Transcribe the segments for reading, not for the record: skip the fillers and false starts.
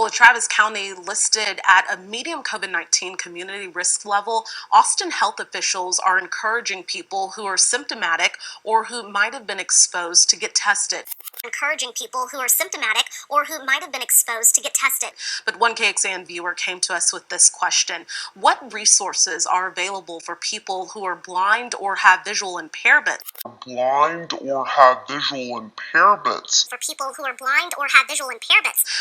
Well, with Travis County listed at a medium COVID-19 community risk level, Austin health officials are encouraging people who are symptomatic or who might have been exposed to get tested. But one KXAN viewer came to us with this question: what resources are available for people who are blind or have visual impairment?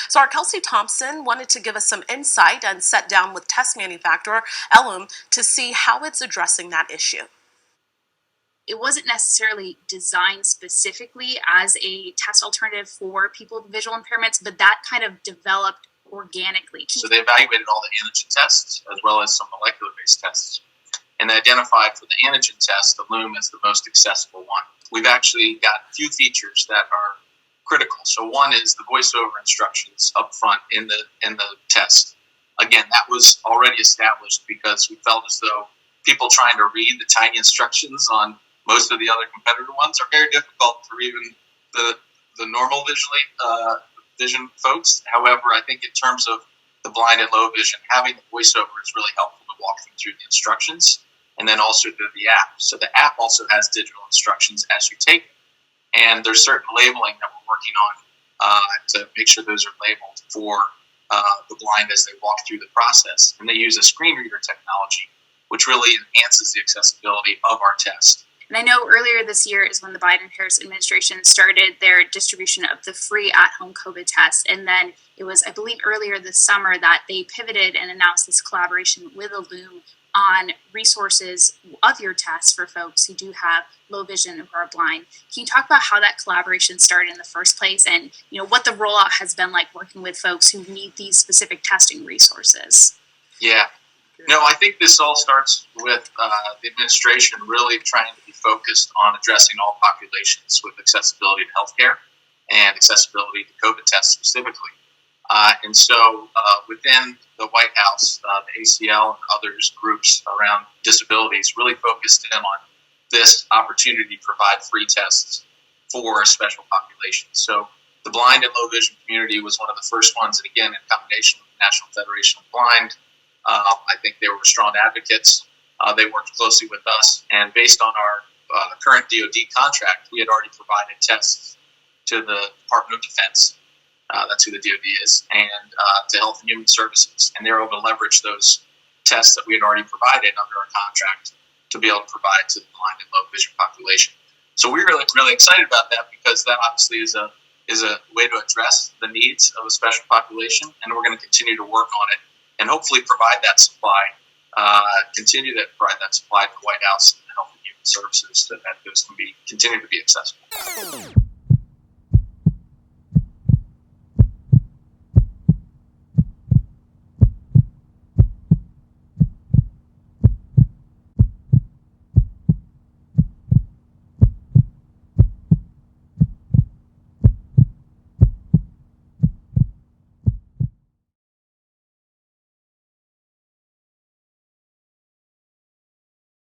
So our Kelsey Thompson wanted to give us some insight and sat down with test manufacturer Elum to see how it's addressing that issue. It wasn't necessarily designed specifically as a test alternative for people with visual impairments, but that kind of developed organically. So they evaluated all the antigen tests as well as some molecular-based tests, and they identified for the antigen test the Loom as the most accessible one. We've actually got a few features that are critical. So one is the voiceover instructions up front in the test. Again, that was already established because we felt as though people trying to read the tiny instructions on most of the other competitor ones are very difficult for even the normal vision folks. However, I think in terms of the blind and low vision, having the voiceover is really helpful to walk them through the instructions, and then also through the app. So the app also has digital instructions as you take it, and there's certain labeling that we're working on to make sure those are labeled for the blind as they walk through the process. And they use a screen reader technology, which really enhances the accessibility of our test. And I know earlier this year is when the Biden-Harris administration started their distribution of the free at-home COVID test. And then it was, I believe, earlier this summer that they pivoted and announced this collaboration with Loom on resources of your test for folks who do have low vision or are blind. Can you talk about how that collaboration started in the first place, and what the rollout has been like working with folks who need these specific testing resources? Yeah. No, I think this all starts with the administration really trying to be focused on addressing all populations with accessibility to healthcare and accessibility to COVID tests specifically. And so within the White House, the ACL and others groups around disabilities really focused in on this opportunity to provide free tests for special populations. So the blind and low vision community was one of the first ones, and again, in combination with the National Federation of Blind, I think they were strong advocates. They worked closely with us, and based on our current DoD contract, we had already provided tests to the Department of Defense. That's who the DoD is, and to Health and Human Services. And they were able to leverage those tests that we had already provided under our contract to be able to provide to the blind and low vision population. So we're really excited about that, because that obviously is a way to address the needs of a special population, and we're going to continue to work on it and hopefully provide that supply, continue to provide that supply to the White House and the Health and Human Services so that those can continue to be accessible.